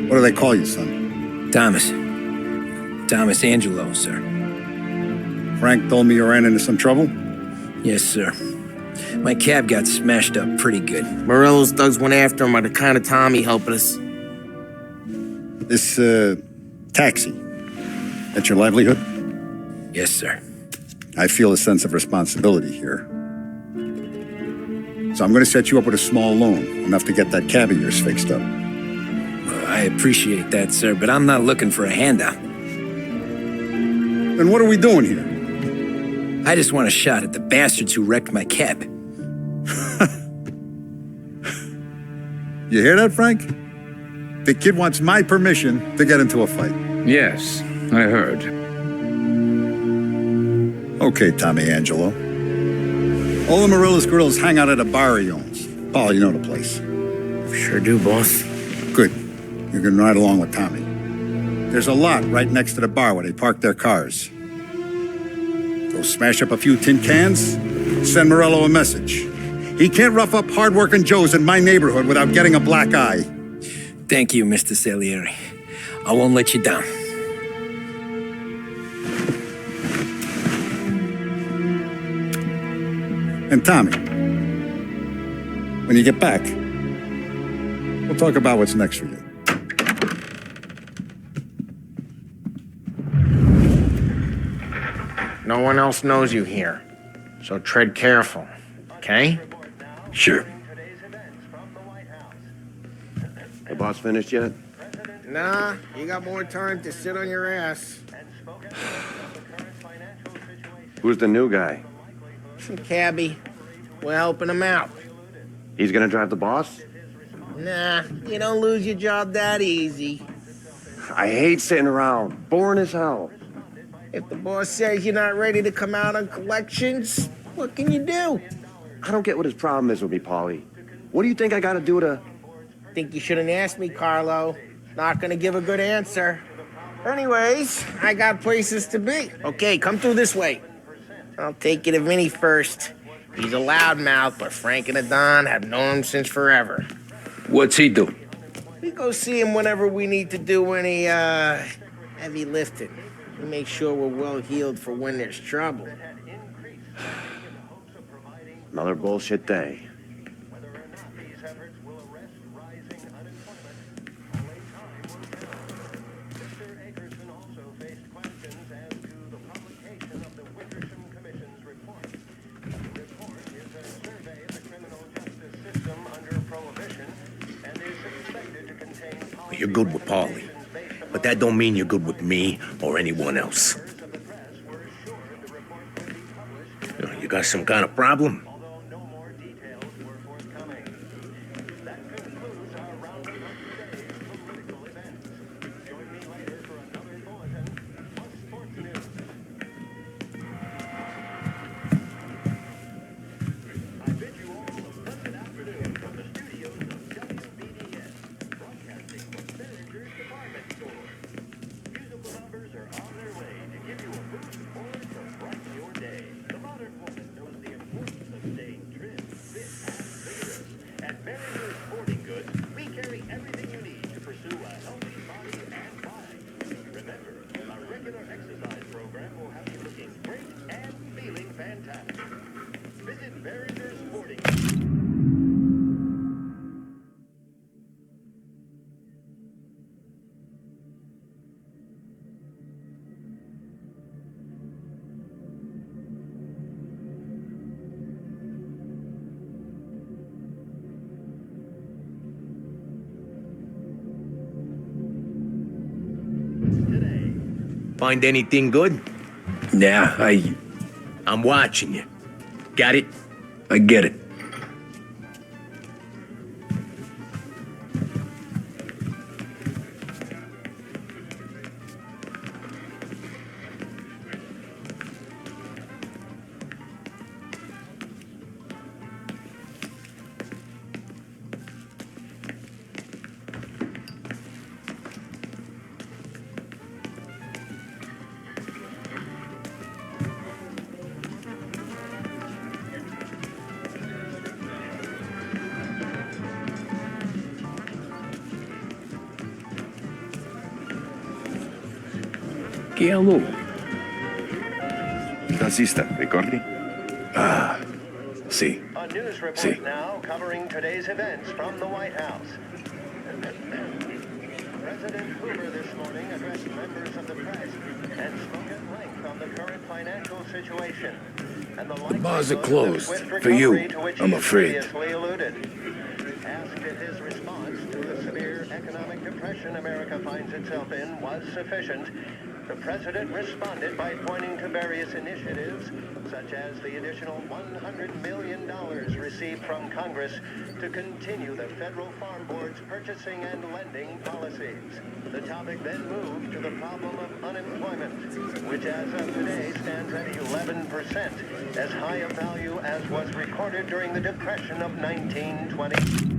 What do they call you, son? Thomas. Thomas Angelo, sir. Frank told me you ran into some trouble? Yes, sir. My cab got smashed up pretty good. Morello's thugs went after him by the kind of Tommy helping us. This, taxi, that's your livelihood? Yes, sir. I feel a sense of responsibility here. So I'm going to set you up with a small loan, enough to get that cab of yours fixed up. I appreciate that, sir, but I'm not looking for a handout. Then what are we doing here? I just want a shot at the bastards who wrecked my cab. You hear that, Frank? The kid wants my permission to get into a fight. Yes, I heard. Okay, Tommy Angelo. All the Marilla's girls hang out at a bar he owns. Paul, you know the place. Sure do, boss. Good. You can ride along with Tommy. There's a lot right next to the bar where they park their cars. Go smash up a few tin cans, send Morello a message. He can't rough up hard-working Joes in my neighborhood without getting a black eye. Thank you, Mr. Salieri. I won't let you down. And Tommy, when you get back, we'll talk about what's next for you. No one else knows you here, so tread careful, okay? Sure. The boss finished yet? Nah, you got more time to sit on your ass. Who's the new guy? Some cabbie. We're helping him out. He's gonna drive the boss? Nah, you don't lose your job that easy. I hate sitting around. Boring as hell. If the boss says you're not ready to come out on collections, what can you do? I don't get what his problem is with me, Paulie. What do you think I gotta do to... Think you shouldn't ask me, Carlo. Not gonna give a good answer. Anyways, I got places to be. Okay, come through this way. I'll take you to Vinny first. He's a loudmouth, but Frank and the Don have known him since forever. What's he do? We go see him whenever we need to do any, heavy lifting. We make sure we're well healed for when there's trouble. Another bullshit day. You're good with Paulie, but that don't mean you're good with me or anyone else. You got some kind of problem? Find anything good? Yeah, I'm watching you. Got it? I get it. Chi è lui? Tassista, ricordi? Sì. A news report Sì. now covering today's events from the White House. President Hoover this morning addressed members of the press and spoke at length on the current financial situation and the bars are likelihood of closed. swift For you, recovery to which I'm he afraid. previously alluded. Asked if his response to the severe economic depression America finds itself in was sufficient, the president responded by pointing to various initiatives, such as the additional $100 million received from Congress to continue the federal farm board's purchasing and lending policies. The topic then moved to the problem of unemployment, which as of today stands at 11%, as high a value as was recorded during the Depression of 1920.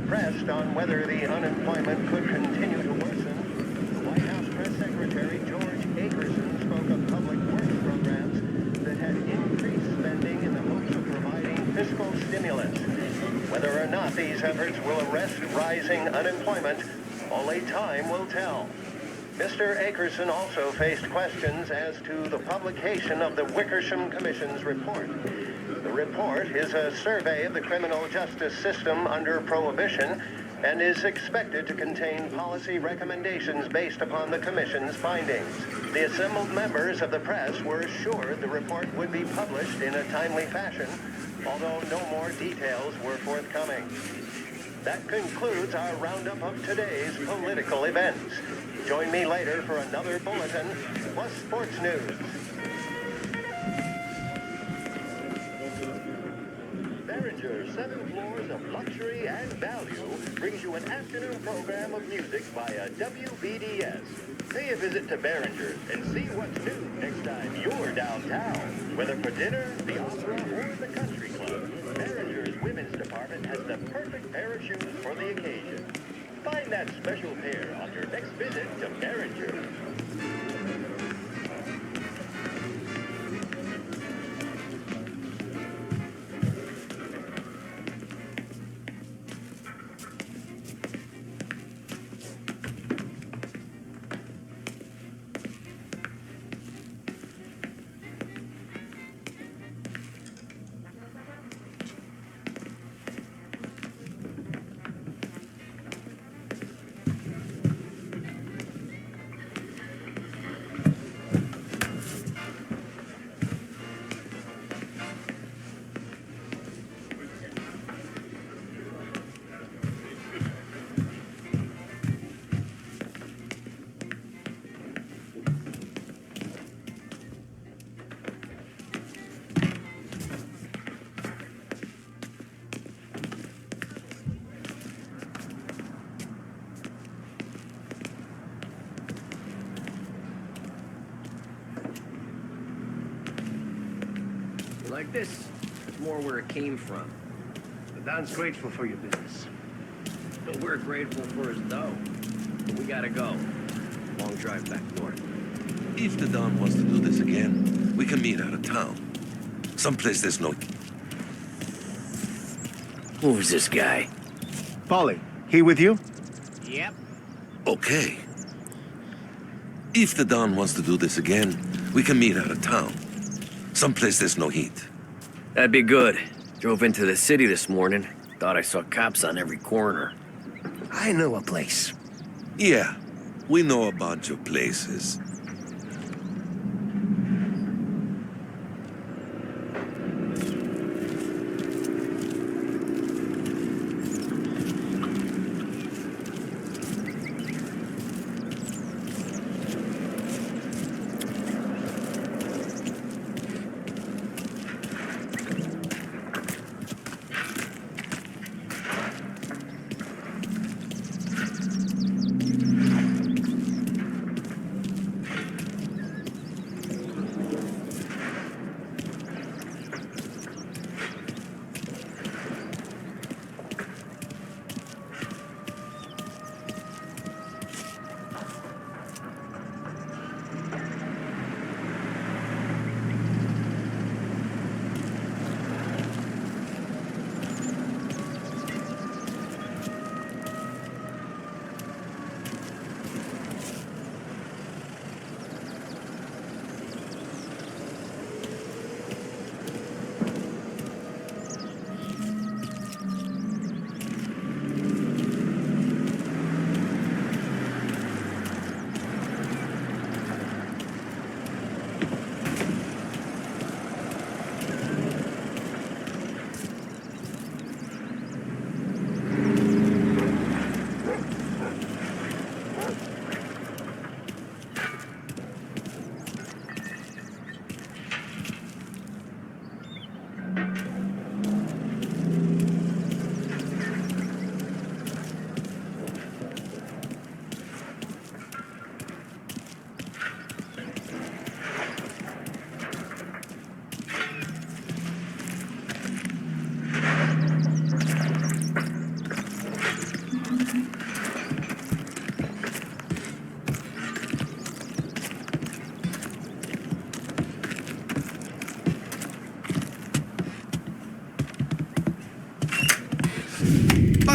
Pressed on whether the unemployment could continue to worsen, the White House Press Secretary George Akerson spoke of public works programs that had increased spending in the hopes of providing fiscal stimulus. Whether or not these efforts will arrest rising unemployment, only time will tell. Mr. Akerson also faced questions as to the publication of the Wickersham Commission's report. The report is a survey of the criminal justice system under Prohibition and is expected to contain policy recommendations based upon the Commission's findings. The assembled members of the press were assured the report would be published in a timely fashion, although no more details were forthcoming. That concludes our roundup of today's political events. Join me later for another bulletin plus sports news. Behringer's 7 floors of luxury and value brings you an afternoon program of music via WBDS. Pay a visit to Behringer's and see what's new next time you're downtown. Whether for dinner, the opera, or the country club, Behringer's women's department has the perfect pair of shoes for the occasion. Find that special pair on your next visit to Behringer's. Like this? It's more where it came from. The Don's grateful for your business. But we're grateful for his dough. But we gotta go. Long drive back north. If the Don wants to do this again, we can meet out of town. Someplace there's no... Who's this guy? Paulie, he with you? Yep. Okay. If the Don wants to do this again, we can meet out of town. Someplace there's no heat. That'd be good. Drove into the city this morning. Thought I saw cops on every corner. I know a place. Yeah, we know a bunch of places.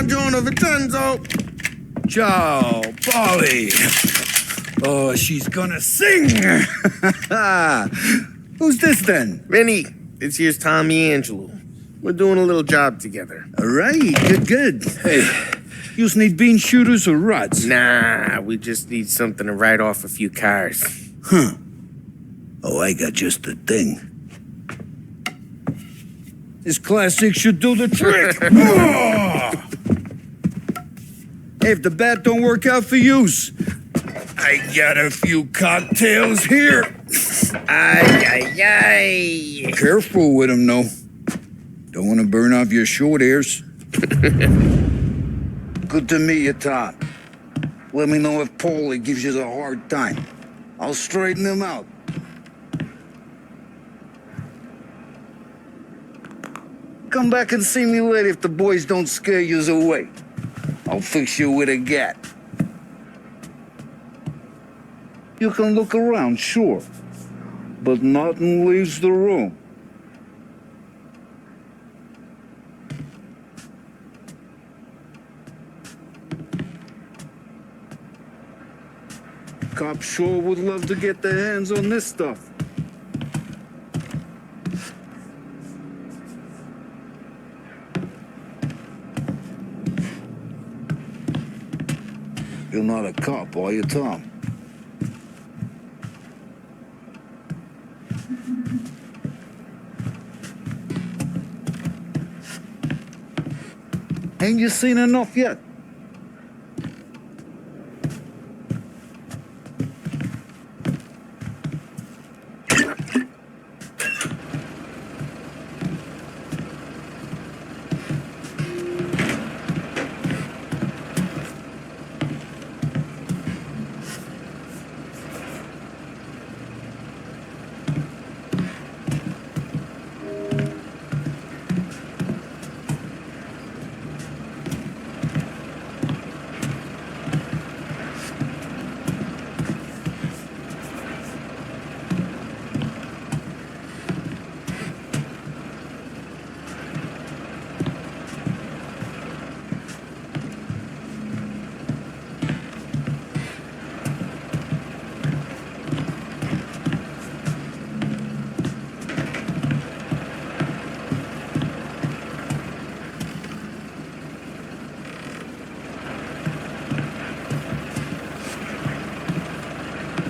Buongiorno, Vincenzo. Ciao, Polly. Oh, she's gonna sing. Who's this then? Vinny, this here's Tommy Angelo. We're doing a little job together. All right, good. Hey, you need bean shooters or rods? Nah, we just need something to write off a few cars. Huh. Oh, I got just the thing. This classic should do the trick. Oh! Hey, if the bat don't work out for yous, I got a few cocktails here. Ay. Careful with them, though. Don't want to burn off your short hairs. Good to meet you, Tom. Let me know if Paulie gives you the hard time. I'll straighten him out. Come back and see me later if the boys don't scare yous away. I'll fix you with a gat. You can look around, sure, but nothing leaves the room. Cops sure would love to get their hands on this stuff. You're not a cop, are you, Tom? Ain't you seen enough yet?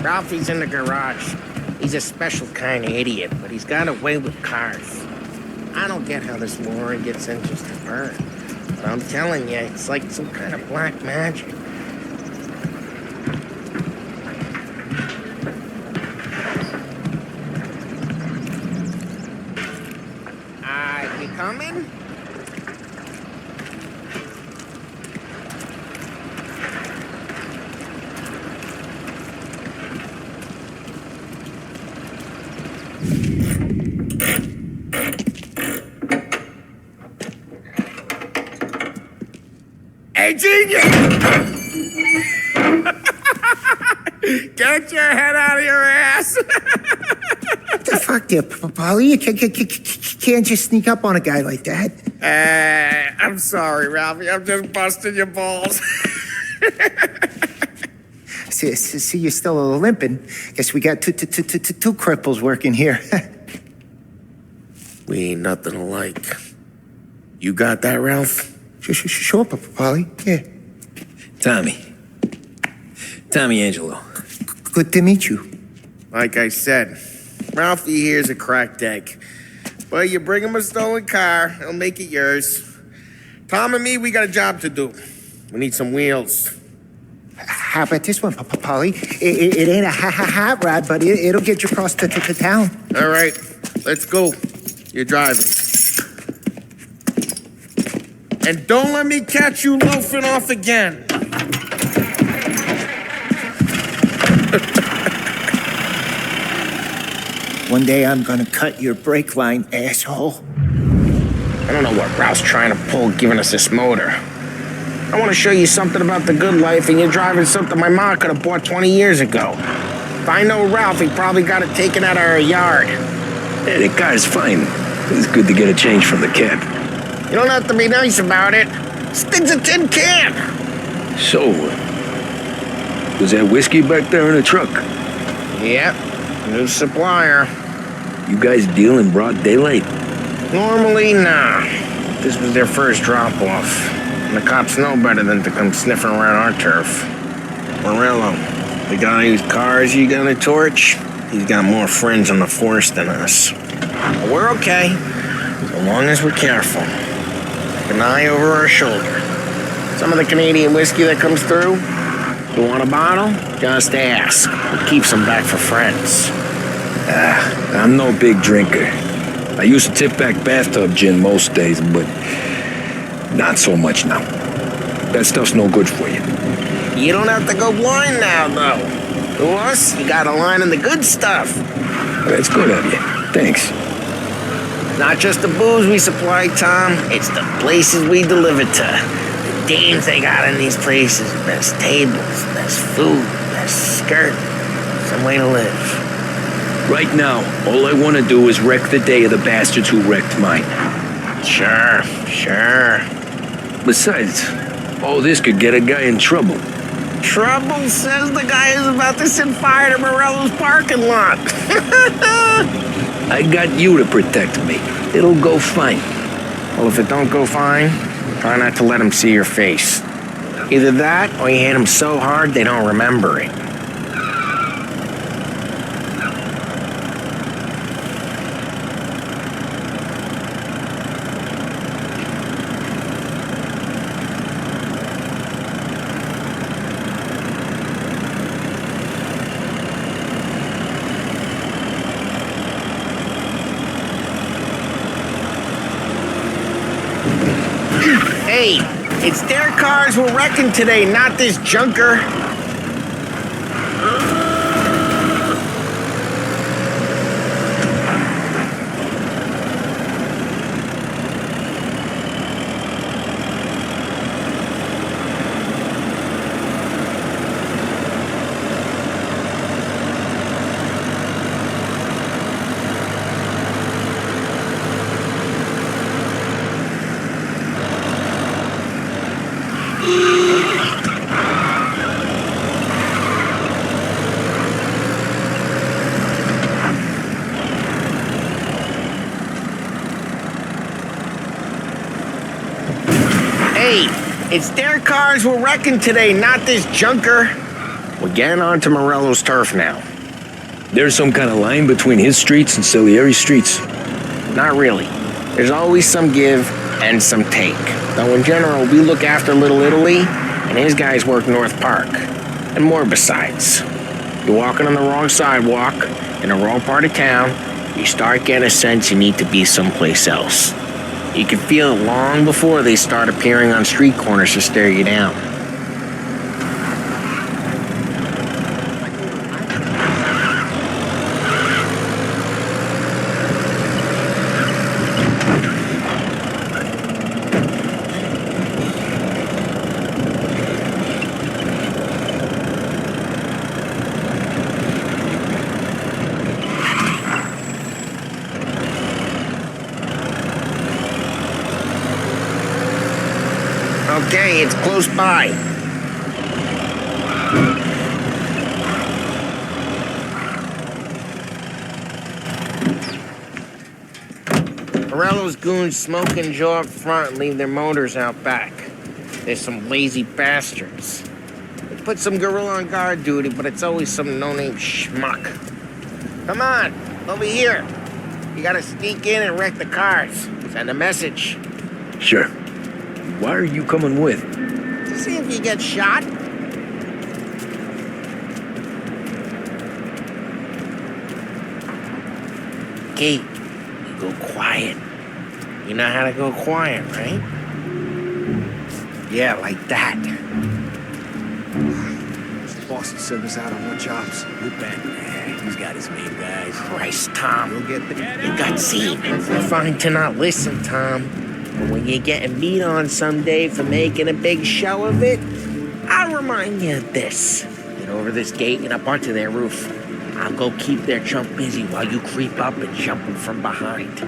Ralphie's in the garage. He's a special kind of idiot, but he's got a way with cars. I don't get how this Lauren gets engines to burn. But I'm telling you, it's like some kind of black magic. You coming? Hey, genius! Get your head out of your ass! What the fuck there, Polly? You can't just sneak up on a guy like that. I'm sorry, Ralphie. I'm just busting your balls. See, you're still limping. Guess we got two cripples working here. We ain't nothing alike. You got that, Ralph? Sure, Polly. Yeah. Tommy Angelo. Good to meet you. Like I said, Ralphie here's a cracked egg. But you bring him a stolen car, he'll make it yours. Tom and me, we got a job to do. We need some wheels. How about this one, Polly? It ain't a hot rod, but it'll get you across to town. All right, let's go. You're driving. And don't let me catch you loafing off again. One day I'm gonna cut your brake line, asshole. I don't know what Ralph's trying to pull giving us this motor. I want to show you something about the good life, and you're driving something my mom could have bought 20 years ago. If I know Ralph, he probably got it taken out of her yard. Hey, the car's fine. It's good to get a change from the cab. You don't have to be nice about it. This thing's a tin can. So, was that whiskey back there in the truck? Yep, new supplier. You guys deal in broad daylight? Normally, nah. This was their first drop-off. And the cops know better than to come sniffing around our turf. Morello, the guy whose cars you gonna torch, he's got more friends on the force than us. But we're okay, so long as we're careful. Keep an eye over our shoulder. Some of the Canadian whiskey that comes through, you want a bottle? Just ask. It keeps them back for friends. I'm no big drinker. I used to tip back bathtub gin most days, but not so much now. That stuff's no good for you. You don't have to go blind now, though. To us, you got a line in the good stuff. That's good of you. Thanks. Not just the booze we supply, Tom. It's the places we deliver to. The dames they got in these places. Best tables, best food, best skirt. Some way to live. Right now, all I want to do is wreck the day of the bastards who wrecked mine. Sure. Besides, all this could get a guy in trouble. Trouble, says the guy who's about to set fire to Morello's parking lot. I got you to protect me. It'll go fine. Well, if it don't go fine, try not to let them see your face. Either that, or you hit them so hard they don't remember it. Hey, it's their cars we're wrecking today, not this junker. Hey, it's their cars we're wrecking today, not this junker. We're getting onto Morello's turf now. There's some kind of line between his streets and Salieri streets. Not really. There's always some give and some take. Though in general, we look after Little Italy, and his guys work North Park. And more besides. You're walking on the wrong sidewalk, in the wrong part of town, you start getting a sense you need to be someplace else. You can feel it long before they start appearing on street corners to stare you down. Okay, it's close by. Morello's goons smoke and jaw up front and leave their motors out back. There's some lazy bastards. They put some gorilla on guard duty, but it's always some no-name schmuck. Come on, over here. You gotta sneak in and wreck the cars. Send a message. Sure. Why are you coming with? To see if you get shot. Okay, you go quiet. You know how to go quiet, right? Yeah, like that. Boss will send us out on more jobs. You bet. He's got his main guys. Christ, Tom. You'll get the... You got seen. We're fine to not listen, Tom. But when you're getting beat on someday for making a big show of it, I'll remind you of this. Get over this gate and up onto their roof. I'll go keep their chump busy while you creep up and jump him from behind.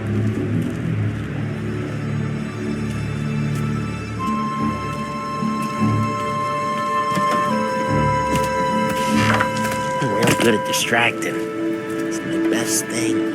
good at distracting. It's my best thing.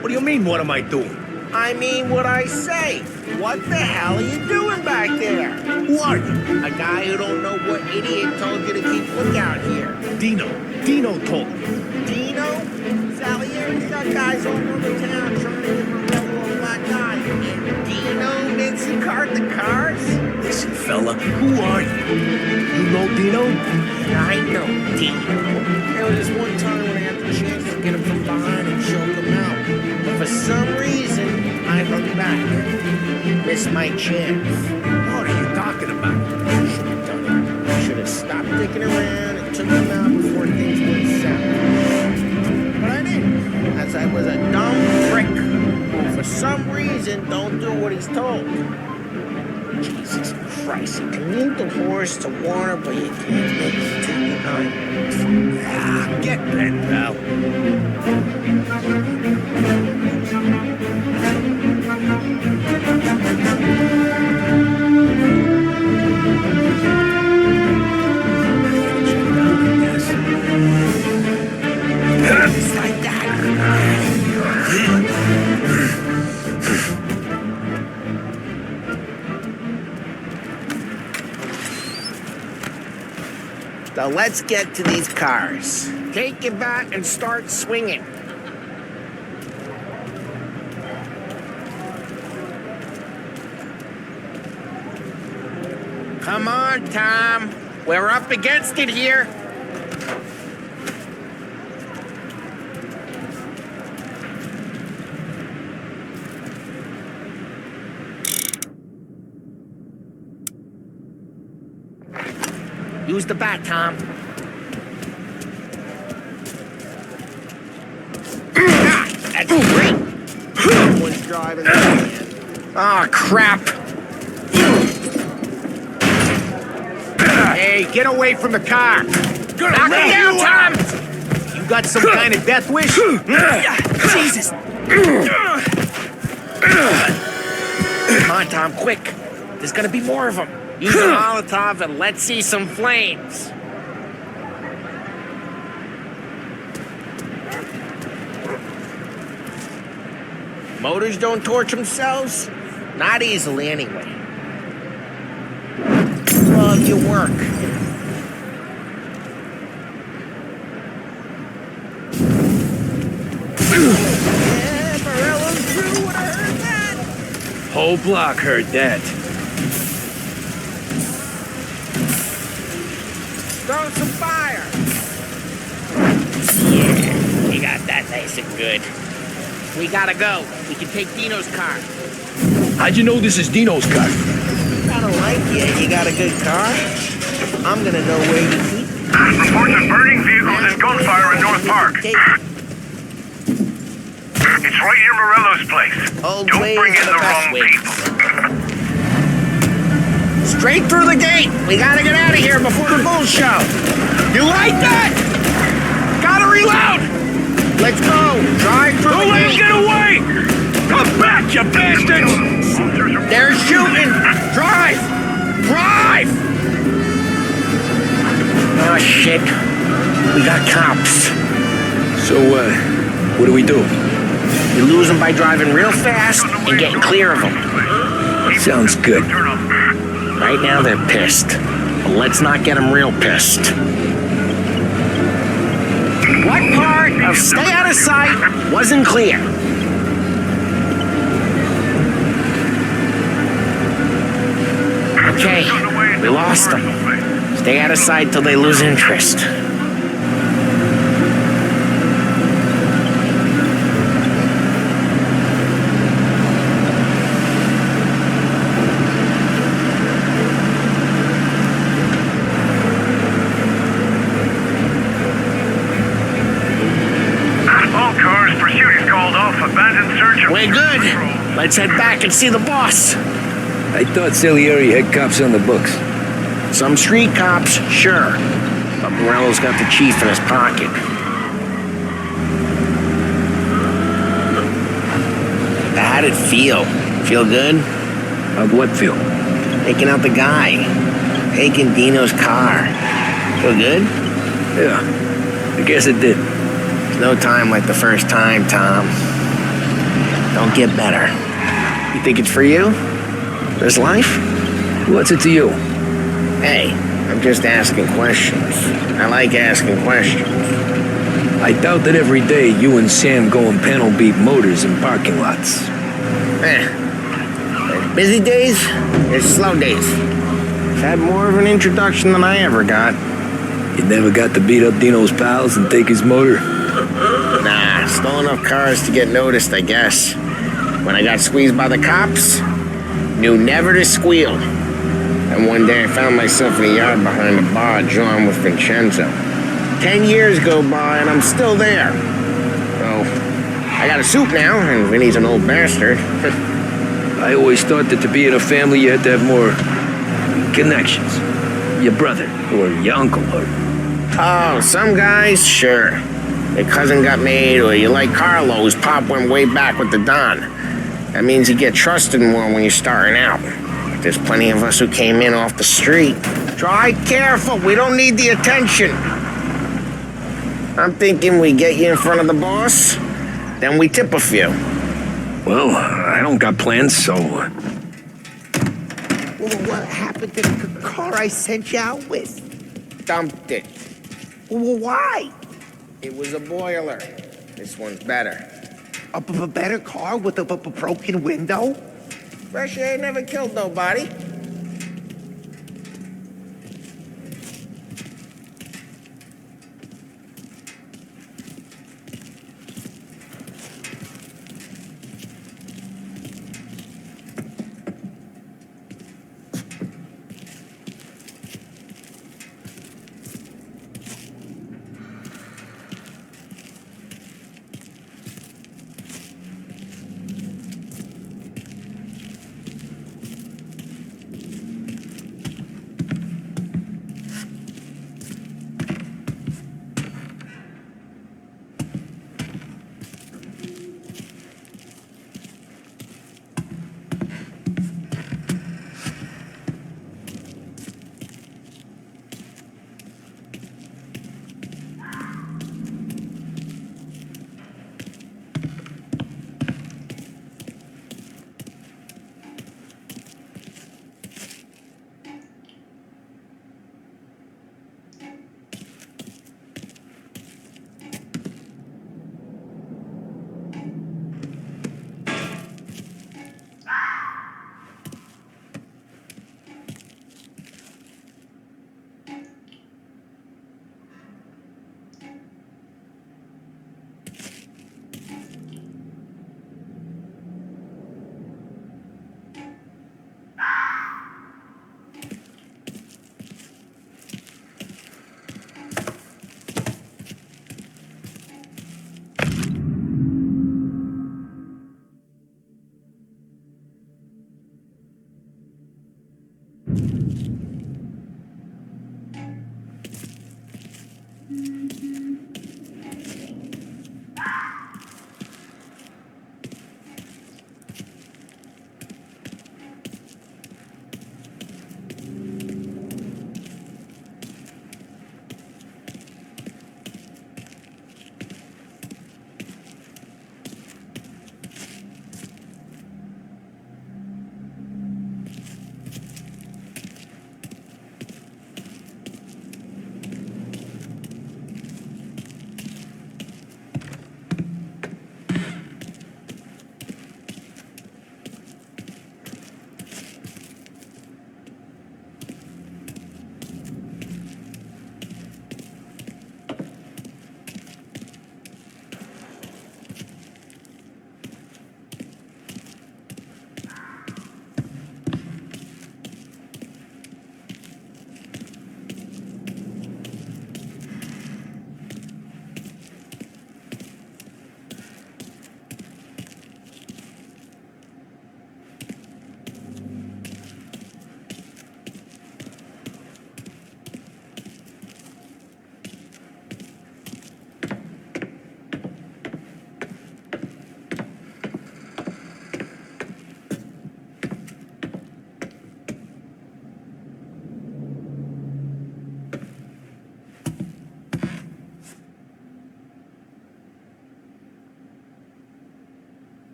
What do you mean, what am I doing? I mean what I say. What the hell are you doing back there? Who are you? A guy who don't know what idiot told you to keep lookout here. Dino. Dino told me. Dino? Salieri's got guys all over town trying to get Morello a black eye. And Dino Nancy cart the cars? Listen, fella, who are you? You know Dino? I know Dino. There was this one time when I had the chance to get him from behind and choke him out. But for some reason, I hung back. Missed my chance. What are you talking about? I should have done it. I should have stopped dicking around and took him out before things went south. But I didn't, as I was a dumb prick who, for some reason, don't do what he's told. Jesus Christ, you can lead the horse to water, but you can't make it take the night. Ah, get that, pal. It's like that. Now let's get to these cars. Take your bat and start swinging. Come on, Tom. We're up against it here. Use the bat, Tom. That's great. Someone's driving. Oh, crap. Hey, get away from the car. Knock him down, Tom. You got some kind of death wish? Jesus. Come on, Tom, quick. There's gonna be more of them. Use a Molotov and let's see some flames. Motors don't torch themselves? Not easily, anyway. Love your work. Yeah, Morello's crew would have heard that. Whole block heard that. Throw some fire. Yeah. You got that nice and good. We gotta go. We can take Dino's car. How'd you know this is Dino's car? I don't like you. You got a good car? I'm gonna know where you keep it. Reports of burning vehicles and gunfire in North Park. It's right near Morello's place. Old Don't ways bring in are the best wrong ways. people. Straight through the gate. We gotta get out of here before the bulls show. You like that? Gotta reload. Let's go. Drive through the gate. Get away! Come back, you bastards! They're shooting. Drive. Drive. Oh, shit. We got cops. So, what do we do? You lose them by driving real fast and getting clear of them. Sounds good. Right now, they're pissed. But let's not get them real pissed. What part of stay out of sight wasn't clear? Okay, we lost them. Stay out of sight till they lose interest. All cars, pursuit is called off. Abandoned search of... We're good. Let's head back and see the boss. I thought Salieri had cops on the books. Some street cops, sure. But Morello's got the chief in his pocket. How'd it feel? Feel good? How'd what feel? Taking out the guy. Taking Dino's car. Feel good? Yeah, I guess it did. There's no time like the first time, Tom. Don't get better. You think it's for you? This life? What's it to you? Hey, I'm just asking questions. I like asking questions. I doubt that every day you and Sam go and panel beat motors in parking lots. There's busy days, there's slow days. I've had more of an introduction than I ever got. You never got to beat up Dino's pals and take his motor? Nah, stole enough cars to get noticed, I guess. When I got squeezed by the cops, knew never to squeal. And one day I found myself in a yard behind a bar drawn with Vincenzo. 10 years go by and I'm still there. So, I got a suit now, and Vinny's an old bastard. I always thought that to be in a family you had to have more connections. Your brother, or your uncle, or... Oh, some guys, sure. Your cousin got made, or you like Carlo, whose pop went way back with the Don. That means you get trusted more when you're starting out. But there's plenty of us who came in off the street. Drive careful, we don't need the attention. I'm thinking we get you in front of the boss, then we tip a few. Well, I don't got plans, so... What happened to the car I sent you out with? Dumped it. Well, why? It was a boiler. This one's better. A better car with a broken window? Fresh air never killed nobody.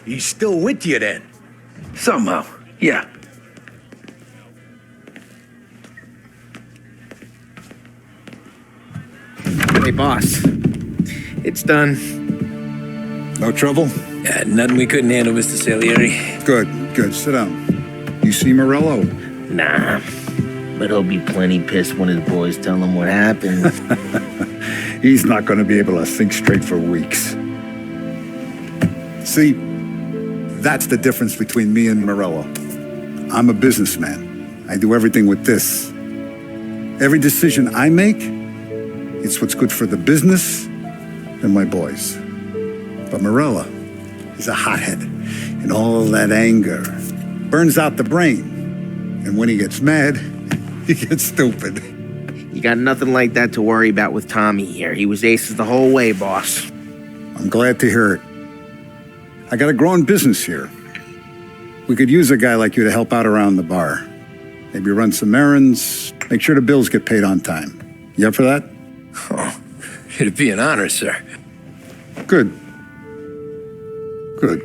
He's still with you then? Somehow, yeah. Hey, boss. It's done. No trouble? Yeah, nothing we couldn't handle, Mr. Salieri. Good, good. Sit down. You see Morello? Nah. But he'll be plenty pissed when his boys tell him what happened. He's not going to be able to think straight for weeks. See, that's the difference between me and Morello. I'm a businessman. I do everything with this. Every decision I make, it's what's good for the business and my boys. But Morello is a hothead, and all that anger burns out the brain. And when he gets mad, he gets stupid. You got nothing like that to worry about with Tommy here. He was aces the whole way, boss. I'm glad to hear it. I got a growing business here. We could use a guy like you to help out around the bar. Maybe run some errands, make sure the bills get paid on time. You up for that? Oh, it'd be an honor, sir. Good. Good.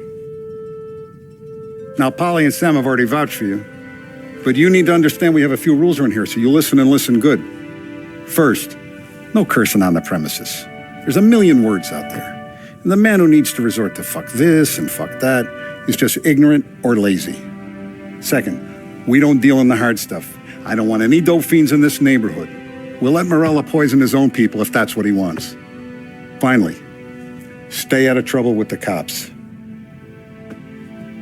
Now, Polly and Sam have already vouched for you. But you need to understand we have a few rules around here, so you listen and listen good. First, no cursing on the premises. There's a million words out there. And the man who needs to resort to fuck this and fuck that is just ignorant or lazy. Second, we don't deal in the hard stuff. I don't want any dope fiends in this neighborhood. We'll let Morella poison his own people if that's what he wants. Finally, stay out of trouble with the cops.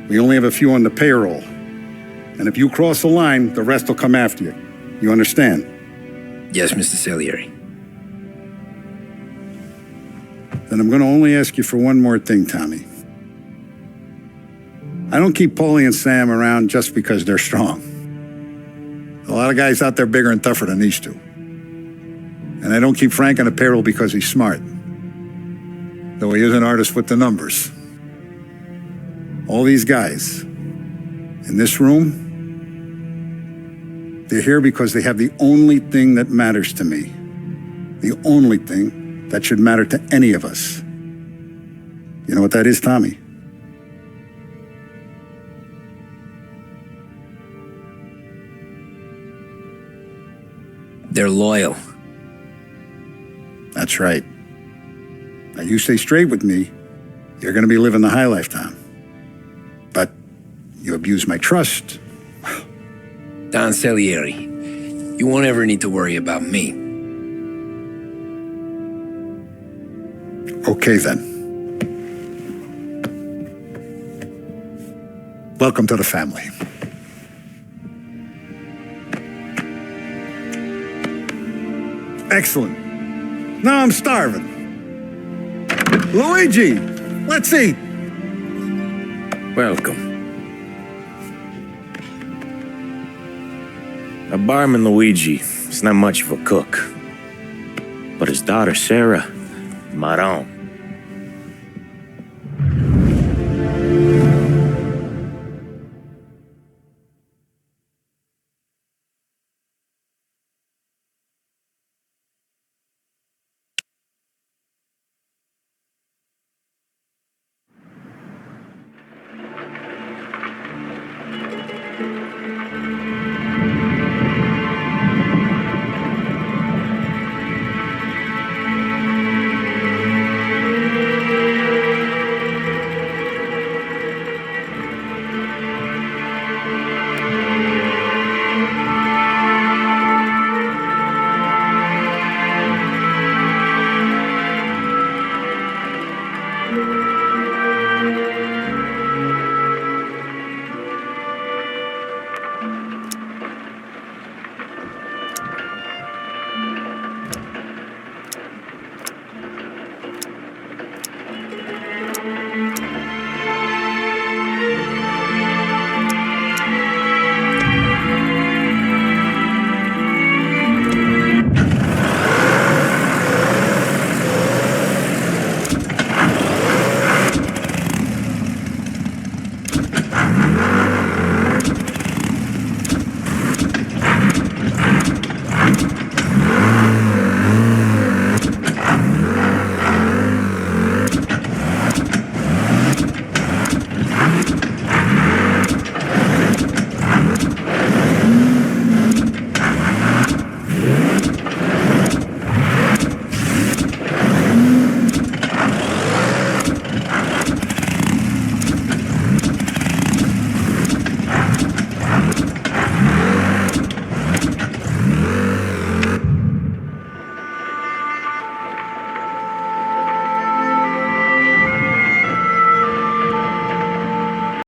We only have a few on the payroll. And if you cross the line, the rest will come after you. You understand? Yes, Mr. Salieri. Then I'm going to only ask you for one more thing, Tommy. I don't keep Paulie and Sam around just because they're strong. A lot of guys out there bigger and tougher than these two. And I don't keep Frank on the payroll because he's smart. Though he is an artist with the numbers. All these guys in this room, they're here because they have the only thing that matters to me. The only thing that should matter to any of us. You know what that is, Tommy? They're loyal. That's right. Now you stay straight with me, you're going to be living the high life, Tom. But you abuse my trust. Don Salieri, you won't ever need to worry about me. Okay, then. Welcome to the family. Excellent. Now I'm starving. Luigi, let's eat. Welcome. A barman Luigi is not much of a cook. But his daughter Sarah, maron.